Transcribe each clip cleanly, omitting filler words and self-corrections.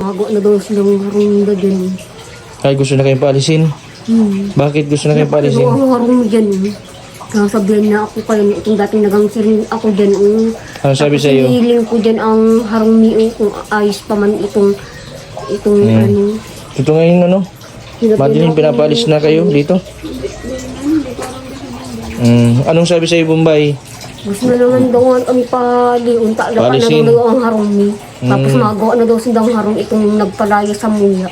Mago na daw silang harong dyan. Ay, gusto na kayong paalisin? Bakit gusto na kayong paalisin? Ang harong dyan. Sasabihan na ako kayo, itong dating nagangsirin ako dyan. Ano sabi sa iyo? Hiniling ko dyan ang harong niyo kung ayos pa man itong ano. Ito ngayon ano? Madeline, pinapaalis na kayo dito? Anong sabi sa iyo, Bombay? Gusto na naman daw kami paliunta. Paalisin. Na daw ang harong ni. Tapos magawa na daw silang harong itong nagpalaya sa muya.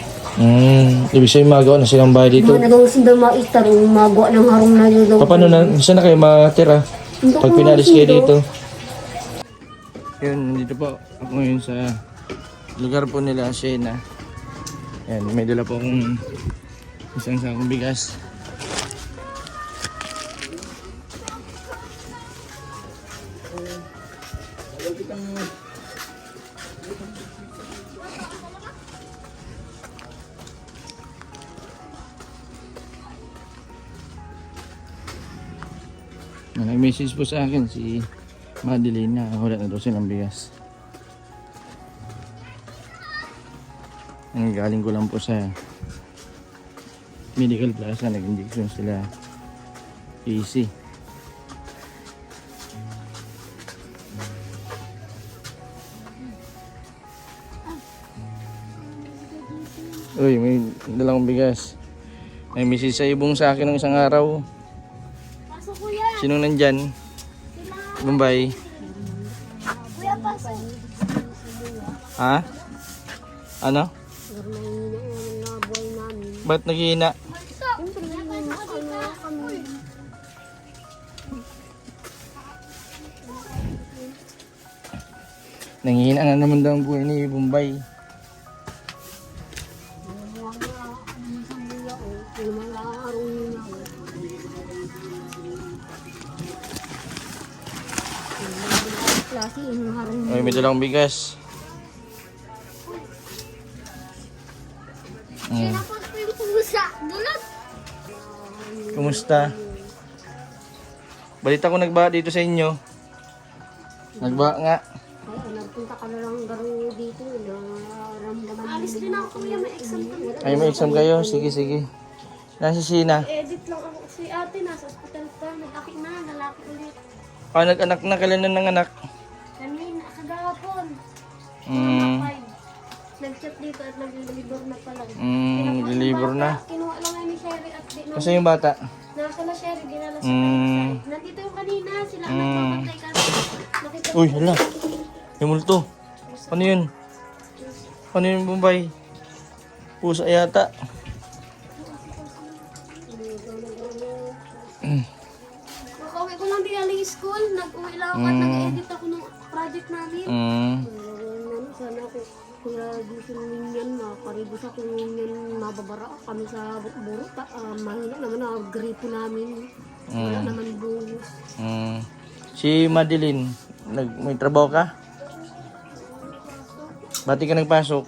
Ibig sabihin magawa na silang bahay dito. Mga na daw silang maitarong magawa ng harong na daw. Paano na? Saan na kayo matira? Pag pinalis kayo dito? Yun, dito po ako ngayon sa lugar po nila, Shena. Yan, may dala po akong isang sakong bigas. Nag-message po sa akin si Madeline na wala na daw silang bigas. Ang galing ko lang po sa Medical Plaza, nag-injection sila easy. Uy, may dalang bigas. May message sa ibong sa akin ng isang araw. Sino nandyan? Bombay. Ha? Ano? Ba't naghihina? Nanghihina na naman daw ang buhay ni Bombay. Ay, may dalang bigas. Kumusta? Balita ko nagba dito sa inyo. Nagba nga. Nagpunta ka na lang garo dito. Alis din ako kuya, may exam kami. Ay, may exam kayo? Sige, sige. Nasa Sina? Edit lang ako. Si ate nasa hospital pa. Nag-akit na, lalaki ulit. Ah, nag-anak na. Kailan na nanganak? Kanina, kagahapon. Nag-chat dito at nag-deliver na pala. Deliver na. Kinuha lang ngayon ni Sherry at di na. Kasi yung bata? Nasa na Sherry, dinala sa kanila. Nandito yung kanina, sila ang nagpapatay kasi. Nakita Uy, hala. Yung multo. Ano yun? Ano yun, Bombay? Pusa yata. Makauwi ko lang di galing school. Nag-uwi lang ako at nag-edit ako ng project namin. Sana ako kaya dito ninyan makaribos ako ninyan mababara kami sa buro. Mahina naman ang gripo namin. Wala naman buhos. Si Madeline, may trabaho ka? Bati ka nagpasok?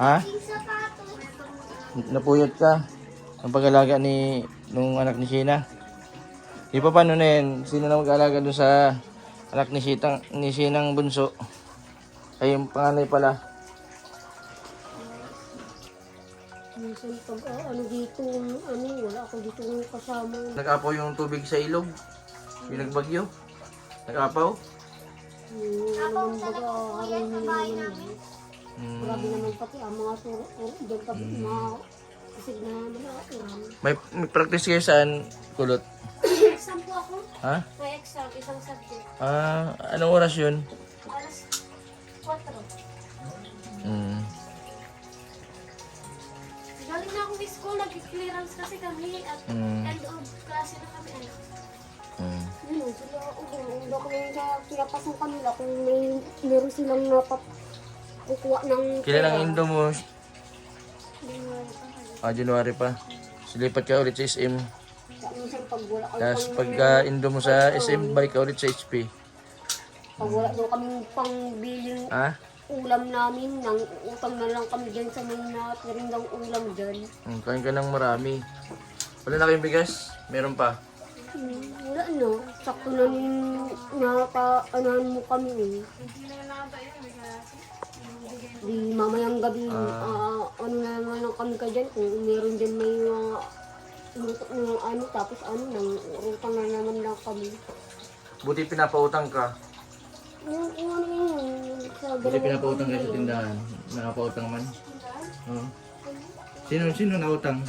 Ha? Napuyot ka? Ang pag-alaga nung anak ni Sheena? Di pa paano na yan? Sino na mag-alaga doon sa anak ni Sheenang bunso? Ay, yung panganay pala. Minsan pag dito, wala ako dito kasama. Nag-apaw yung tubig sa ilog? Yung nagbagyo? Nag-apaw? Naman baga harin naman. Grabe naman pati ang mga doon pa mga isig na uran. May practice kayo saan, Kulot? Exam po ako. Ha? May exam, isang subject. Anong oras yun? Alas 4. Galing na akong school, nag-clearance kasi kami at end of klase na kami. Sila, hindi ko yung pinapasang kanila kung meron silang kukuha ng Kailan ang indo mo? January pa. Silipat ka ulit sa SM. minsan pag wala Tapos pagka indo mo sa SM, balik ka ulit sa HP. pag wala daw kaming pangbiling Ha? ulam namin, nang utang na lang kami dyan sa may natiring daw ulam dyan. Kain ka ng marami. Wala na kayong bigas? Meron pa. Wala no, sakto na nakaanahan mo kami eh. gabi, ano na naman lang kami ka dyan, kung meron dyan may luto ng ano, tapos ano, nang utang na naman lang kami. Buti pinapautang ka. Yung ano yun, sa Buti pinapautang ka sa tindahan. Nakapautang man. Oo. Sino nautang?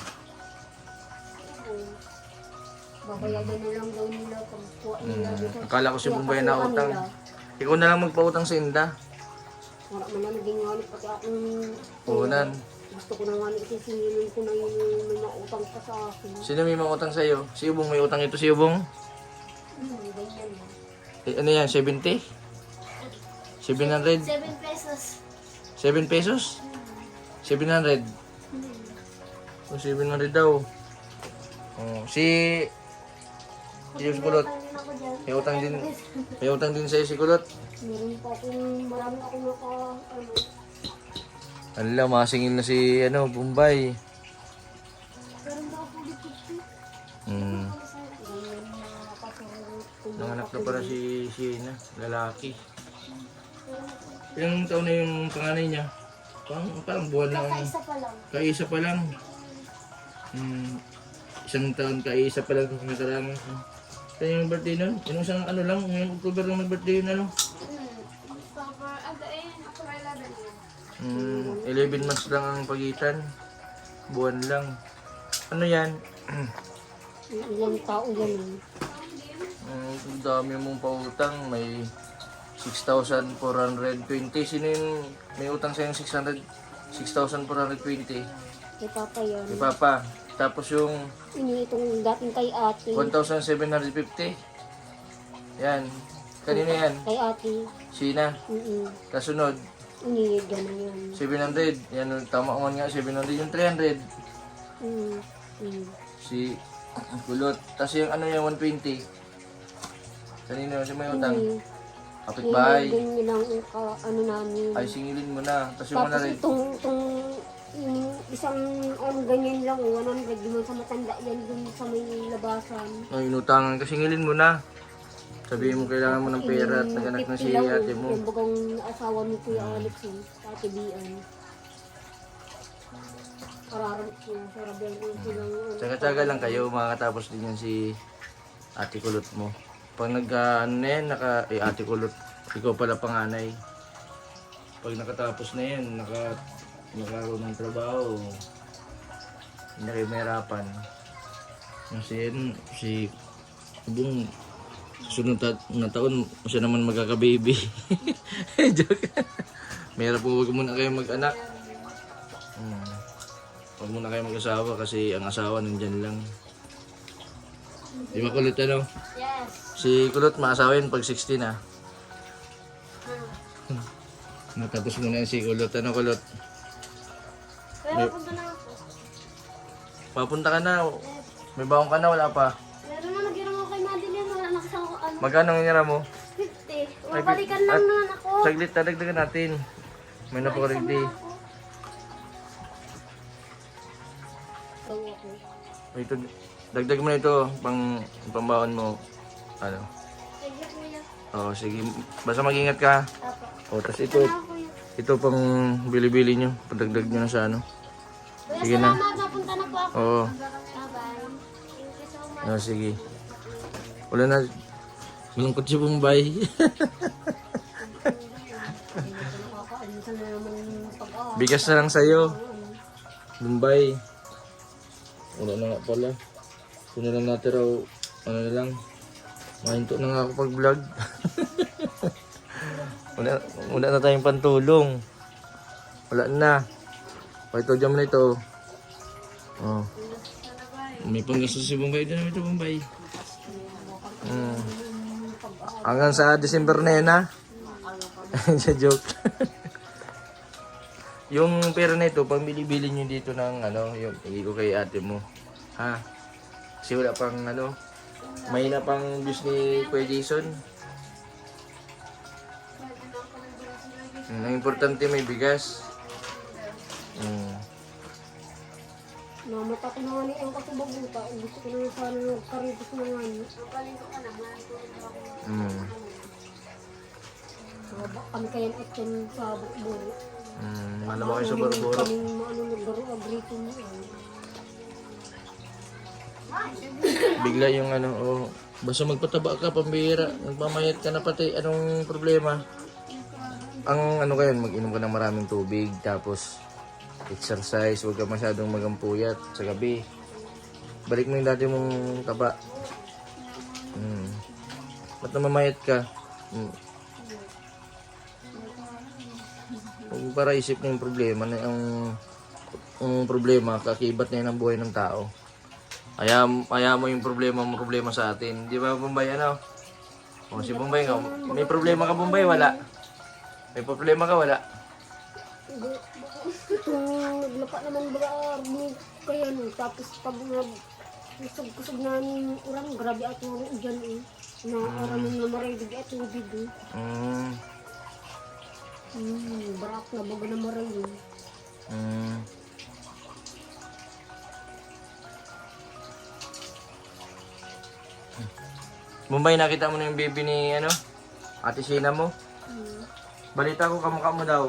Babayagan na lang daw nila pag kuha nila. Akala ko si Bumbay na utang. Ikaw na lang magpautang sa Inda. Wala man na naging nganit pati akong Puhunan. gusto ko na nganit isisingilin ko na yung may mautang pa sa akin. Sino may mga utang sa'yo? Si Ubong may utang ito. Si Ubong? Ganyan. Ano yan? 70? 700? 7 pesos. 7 pesos? 700? O 700 daw. Oh, si Kulot. Tangin ako dyan. May utang din sa'yo si Kulot. Meron pa akong marami akong Ala, masingil na si Bumbay. Meron ba ako dito? Hmm. Nanganak na pala si Sheena, lalaki. Ilang taon na yung panganay niya? Parang buwan lang. Kakaisa pa lang. Kaisa pa lang. Isang taon kaisa pa lang kung nakaraan. Kaya yung birthday nun? Yung isang lang, ngayong October lang nag-birthday yun October, October 11 yan. 11 months lang ang pagitan. Buwan lang. Ano yan? Ilang tao yan. Ang dami mong pautang. May 6,420. Sino yung may utang sa'yo 6,420? Kay Papa yan. Di Papa. Tapos yung Ini itong dating kay ate. 1,750. Yan. Kanino yan? Kay ate. Sina. Kasunod. Ini gano'n yan. 700. Yan, tama man nga. 700. Yung 300. Si Kulot. Tapos yung yung 120. Kanino yung may utang? Kapitbahay. Ganyan lang ano namin. Ay, singilin mo na. Tapos yung Tapos 100. itong isang ganyan lang, 100, di mo sa matanda yan dun sa may labasan. Ay, inutangan ka. Singilin mo na. Sabihin mo kailangan mo ng pera at naganak na si ate mo. Yung bagang asawa ni Kuya Alex eh, ate Bian. Pararamit ko, sarabihan ko silang Tsaga-tsaga lang kayo. Makakatapos din yan si ate Kulot mo. Pag ate Kulot, ikaw pala panganay. Pag nakatapos na yan, nakaroon ng trabaho, hindi na kayo mahirapan. Si Ubong, susunod na taon, siya naman magkaka-baby. Joke. Mahirap po, huwag muna kayo mag-anak. Huwag muna kayo mag-asawa kasi ang asawa nandyan lang. Di ba Kulot Yes. Si Kulot maasawa yun pag 16 na. Matapos muna yun si Kulot. Kulot? Pero punta na ako. Papunta ka na. May baong ka na, wala pa. Meron na nag-iram ako kay Madeline. Wala na kasi ako Magkano ang inira mo? 50. Mabalikan lang naman ako. Saglit, dadagdagan natin. May napakarigdi. Ito, dagdag mo na ito, pambaon mo. Ano? Sige kuya. Oo, sige. Basta mag-ingat ka. Apo. O, tas ito pang bili-bili nyo. Padagdag nyo na sa ano. Kuya, Sige na. salamat. Napunta na po ako. Oo. Bye-bye. Thank you so much. Sige. Wala na. Malungkot si Bombay. Bigas na lang sa'yo. Bombay. Wala na nga pala. Kung na lang natin raw, ano na lang. Mahinto na nga ako pag-vlog. wala na tayong pantulong. Wala na. O ito, dyan mo na ito. Oh. May panggastos si Bombay. Ito naman ito, Bombay. Hanggang sa December na yan, ha? Joke. Yung pera na ito, pang bili-bili nyo dito ng yung hindi ko kay ate mo. Ha? Kasi wala pang may na pang views ni Kuya Jason. Ang importante may bigas. Namata ko na nga ni ang kasubaguta. Gusto ko na sana nagkaripos na nga ni. Kami kayan action sa bukburo. Samahan na ba kayo sa baro-baro? Kaming ano, nagbaro-agrito mo. Bigla yung ano, oh, basta magpataba ka, pambihira, magmamayat ka na pati, anong problema? Ang ano kayo, mag-inom ka ng maraming tubig, tapos exercise, huwag ka masyadong magampuyat sa gabi. Balik mo yung dati mong taba. Ba't namamayat ka? Huwag para isip na yung problema, na yung problema, kakibat na yun ang buhay ng tao. Kaya mo yung problema sa atin. Di ba, Bombay, ano? O, si Bombay nga, may problema ka, Bombay? Wala. May problema ka, wala. Itong naglapa naman ba kaya no, tapos pag kusog na ng urang, grabe at mo dyan eh. Na orang ng namaray, di at tubig eh. Barak na baga na maray eh. Bombay, nakita mo na yung baby ni, ano? Ate Sheena mo? Balita ko, kamukha mo daw.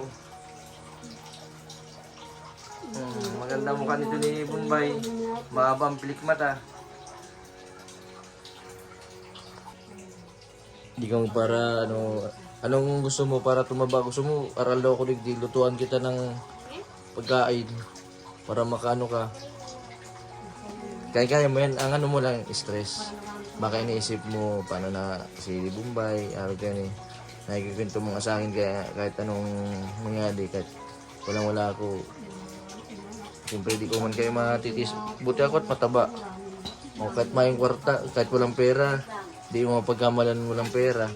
Maganda mukha nito ni Bombay. Mahabang pilik mata. Hindi ka mo para, ano, anong gusto mo para tumaba? Gusto mo, aral daw ako lutuan kita ng pagkain para makaano ka. Kaya mo yan, ang ano mo lang, stress. Baka iniisip mo, paano na si Bombay, araw ka ni. Nakikikwento mo nga sa akin kaya kahit anong mangyari, kahit walang-wala ako. Siyempre di ko man kayo matitis. Buti ako at mataba. O kahit mayong kwarta, kahit walang pera, di mo mapagkamalan walang pera.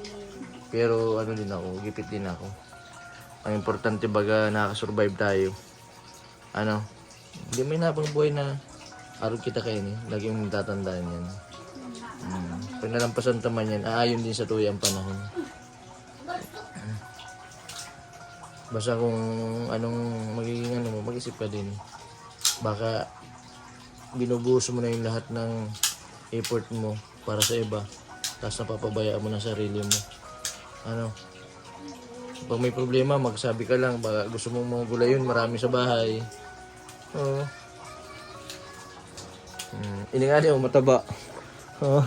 Pero ano din ako, gipit din ako. Ang importante baga nakakasurvive tayo. Ano, hindi may napang buhay na araw kita kayo ni. Lagi mong tatandaan yan. Pag nalampasan taman yan, aayon din sa tuyang panahon. Basta kung anong magiging ano mo, mag-isip ka din. Baka binubuhos mo na yung lahat ng effort mo para sa iba. Tapos napapabayaan mo na sarili mo. Ano? Pag may problema, magsabi ka lang. Baka gusto mong magulayon, marami sa bahay. Oo. Iningali mo, mataba. Oo.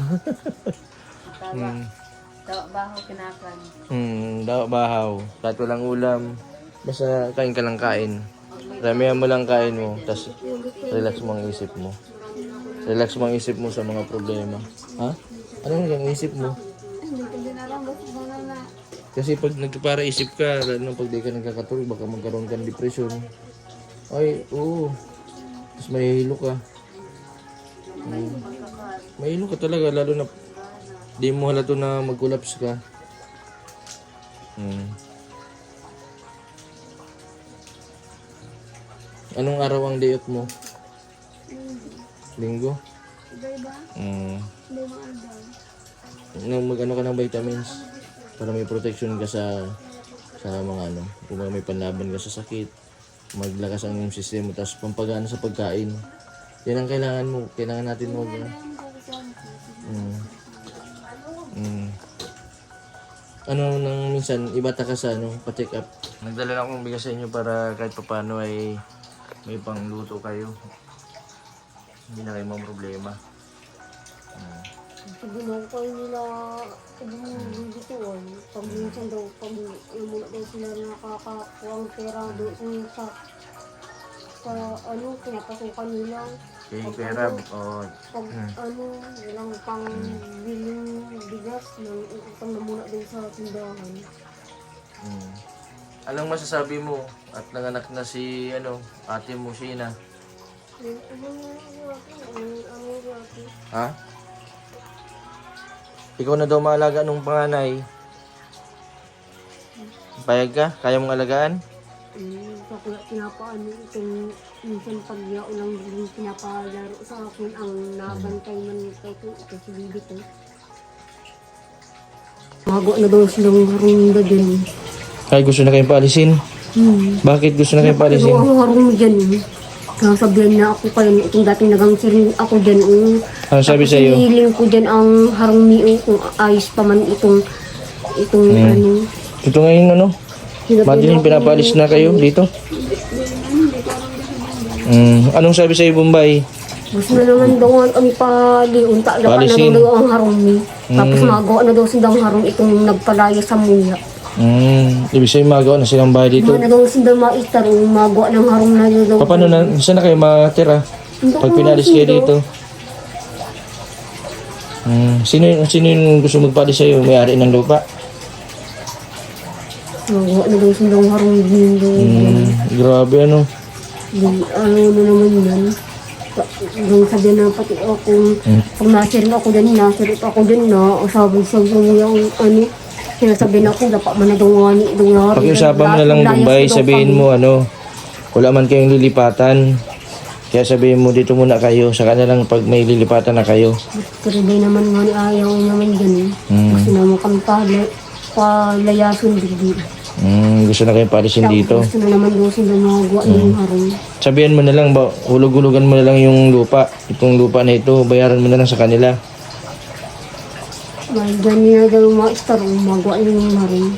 Dawa bahaw kinakan. Dawa bahaw. Kahit walang ulam. Basta kain ka lang kain. Ramihan mo lang kain mo. Tapos relax mo ang isip mo. Relax mo ang isip mo sa mga problema. Ha? Ano yung isip mo? Kasi pag nagpara isip ka, lalo na pag di ka nagkakatulog, baka magkaroon ka ng depression. Ay, oo. Tapos mahihilo ka. Mahihilo ka talaga, lalo na di mo halato na mag-collapse ka. Anong araw ang day off mo? Linggo? Mag-ano ka ng vitamins para may protection ka sa mga ano, kung may panlaban ka sa sakit, maglakas ang immune system mo, tapos pampagana sa pagkain. Yan ang kailangan mo, kailangan natin mo. Ano nang minsan ibata ka sa ano, pa-check up. Nagdala lang akong bigas sa inyo para kahit paano ay may pangluto kayo. Hindi na kayo mga problema. Pag ginagawa nila, dito pag minsan daw, pag mula daw sila nakakakuha ng pera doon sa ano, pinapasukan nila. Yung pera, Pag ano, walang pang biling bigas, nang utang na muna din sa tindahan. Anong masasabi mo at nanganak na si ano, ate mo Sheena? Ha? Ikaw na daw maalaga nung panganay. Payag ka? Kaya mong alagaan? Kaya pinapaano itong minsan pag yao lang din pinapalaro sa akin ang nabantay man kay si Bibi to. Magawa na daw silang harunda dyan. Ay, gusto na kayong paalisin? Bakit gusto na kayong paalisin? Ang harong dyan sabihan na ako kayo itong dating nagangsirin ako dyan. Ano sabi sa iyo? Hiniling ko dyan ang harong niyo kung ayos pa man itong ano. Ito ngayon ano? Madeline, pinapaalis na kayo dito? Anong sabi sa'yo, Bombay? Gusto na naman daw kami paliunta. Dapat na Palisin. daw ang harong ni. Tapos magawa na daw sindang harong itong nagpalaya sa muya. Ibig sabihin magawa na silang bahay dito. Mga na daw sindang maistar, magawa ng harong na daw. Paano na, saan na kayo matira? Pag pinalis kayo dito. Sino yung gusto magpalis sa'yo? May-ari ng lupa? Magawa na daw sindang harong din. Grabe ano. Ano na naman yan. Yung sabi na pati ako, pag nasirin ako dyan, nasirin ako dyan na, sabi yung ano, sinasabi na ako, dapat man na dungani. Pakiusapan mo na lang, Bombay, sabihin mo ano, wala man kayong lilipatan. Kaya sabihin mo dito muna kayo, saka na lang pag may lilipatan na kayo. Pero di naman nga ni ayaw naman ganun. Gusto naman kami palayasun digdi. Gusto na kayong palisin dito. Gusto na naman daw sila magawa ng harong. Sabihan mo na lang, hulog-hulugan mo na lang yung lupa. Itong lupa na ito, bayaran mo na lang sa kanila. Dyan nila daw mga istar, magawa ng harong.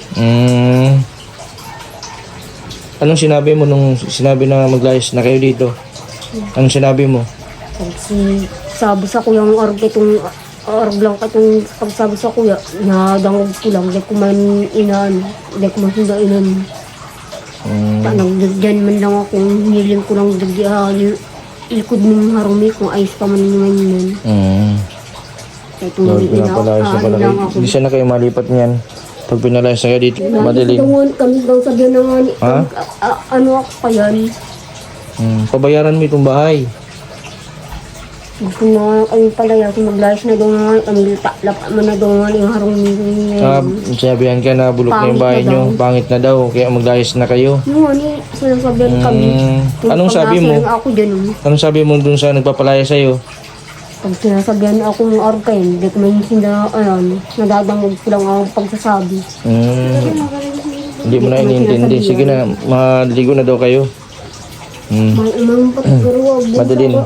Anong sinabi mo nung sinabi na maglayas na kayo dito? Anong sinabi mo? Sabi sa kuya ang arg itong arg lang katong pagsabi sa kuya, nadangog ko lang, di ko man inan, di ko man sunda inan. Dyan man lang ako, hiling ko lang likod ng harumi kung ayos pa man naman yun. Lord, pinapalayas na pala kayo. Hindi siya na kayo malipat niyan. Pag pinalayas na kayo dito, madilim. Kami daw sabihan na nga ni, ano ako pa yan. Pabayaran mo itong bahay. Gusto na kami palaya, maglayas na daw nga kami, taklap man na daw nga yung harong niya. Sinabihan ka na bulok na yung bahay nyo, pangit na daw, kaya maglayas na kayo. Yung ano, sinasabihan kami. Anong sabi mo? Ako dyan, Anong sabi mo dun sa nagpapalaya sa'yo? pag sinasabihan ako ng arg kayo, hindi ko man sila, nadadangog ko lang ang pagsasabi. Hindi mo na iniintindi. Sige na, maligo na daw kayo. Madaling.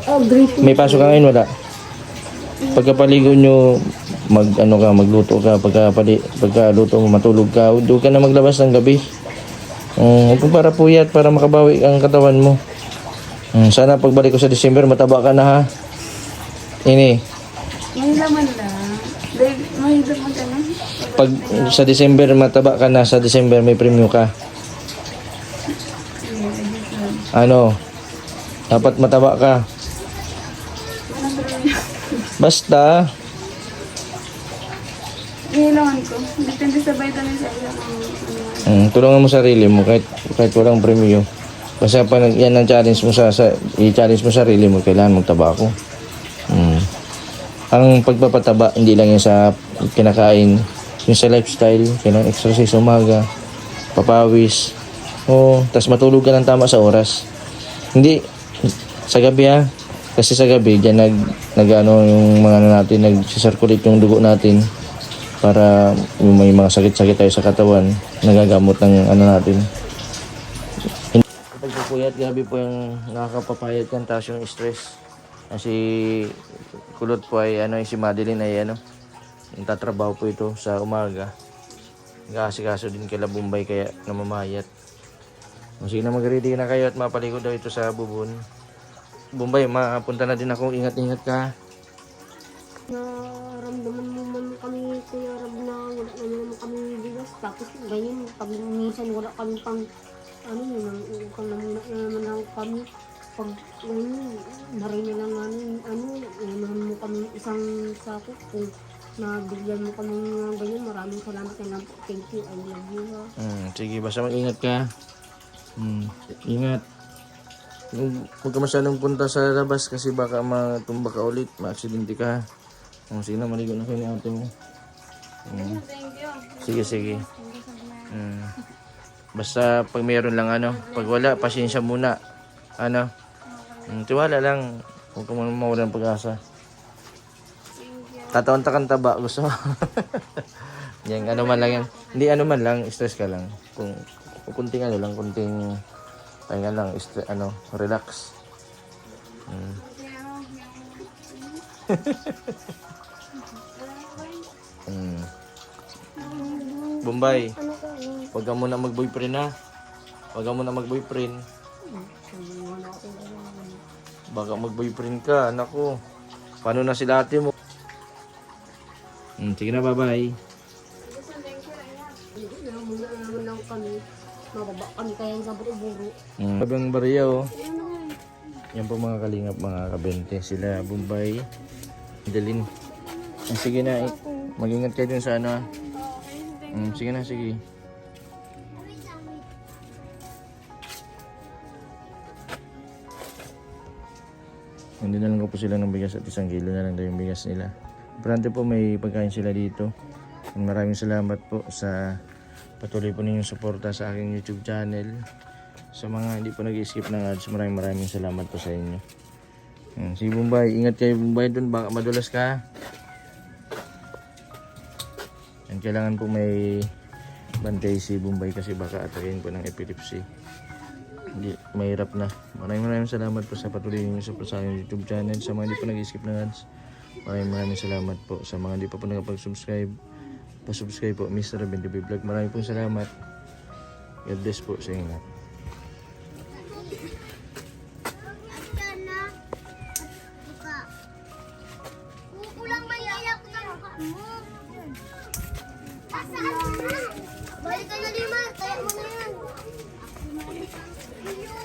May pasok ka ngayon, wala? Pagkapaligo nyo, magluto ka. Pagkaluto mo, matulog ka. Doon ka na maglabas ng gabi. Huwag kang para puyat, para makabawi ang katawan mo. Sana pagbalik ko sa December, mataba ka na ha. Ini. May laman lang. May laman ka na. Pag sa December mataba ka na, sa December may premyo ka. Ano? Dapat mataba ka. Basta. May laman ko. Depende sa vitamin sa ilang. Tulungan mo sarili mo kahit walang premyo. Basta pa yan ang challenge mo i-challenge mo sarili mo, kailangan magtaba ako. Ang pagpapataba hindi lang yan sa kinakain, yung sa lifestyle, kailangan exercise umaga, papawis, tas matulog ka ng tama sa oras. Hindi sa gabi ha, kasi sa gabi diyan yung mga natin, nag-circulate yung dugo natin para yung may mga sakit-sakit tayo sa katawan, nagagamot ng natin. Kapag pupuyat, grabe po yung nakakapapayat yan, tapos yung stress. Si Kulot po ay si Madeline ay nagtatrabaho po ito sa umaga. Nag-aasikaso din kay Bombay kaya namamayat. Sige na, mag-ready na kayo at mapaligo daw ito sa bubon. Bombay, mapunta na din ako. Ingat-ingat ka. Naramdaman mo man kami, Kuya Rab, na wala naman kami bigas. Tapos ganyan, pag minsan wala kami pang utang naman lang kami. Pag narin na lang naman mo kami isang sako. Kung nabigyan mo kami ng ganyan, maraming salamat na lang. Thank you, I love you ha. Sige, basta mag-ingat ka. Ingat. Huwag ka masyadong punta sa labas kasi baka matumba ka ulit, ma-aksidente ka. Sige na, maligo na kayo ni ate mo. Sige. Basta pag mayroon lang pag wala, pasensya muna. Tiwala lang. Huwag ka mawalan ng pag-asa. Tataon-ta kang taba, gusto mo? Yan, man lang yan. Hindi man lang, stress ka lang. Kung kunting kunting pahinga lang, relax. Bombay, huwag ka muna mag-boyfriend ha. Huwag ka muna mag-boyfriend. Baka mag-boyfriend ka, nako. Paano na si dati mo? Sige na, bye-bye. Muna naman lang kami. Mababa kami kaya sa buro-buro. Sabi ang bariya, oh. Yan po mga kalingap, mga kabente. Sila, Bombay, Delin. Sige na, mag-ingat kayo dun sa ano. Sige na, sige. Hindi na lang ko po sila ng bigas at 1 kilo na lang daw yung bigas nila. Importante po may pagkain sila dito. Maraming salamat po sa patuloy po ninyong suporta sa aking YouTube channel. Sa mga hindi po nag-skip ng ads, maraming salamat po sa inyo. Si Bombay, ingat kayo Bombay dun, baka madulas ka. Kailangan po may bantay si Bombay kasi baka atakin po ng epilepsy. Hindi, mahirap na. Maraming salamat po sa patuloy ninyong support sa aking YouTube channel. Sa mga hindi po nag-skip ng ads, maraming salamat po. Sa mga hindi pa po nakapag-subscribe, pa-subscribe po, Mr. BNTV Vlog. Maraming pong salamat. God bless po sa inyo. Kukulang man kaya ko ng mukha mo. Saan na? Balik ka na, Lima. Kaya mo na yan. Iyo,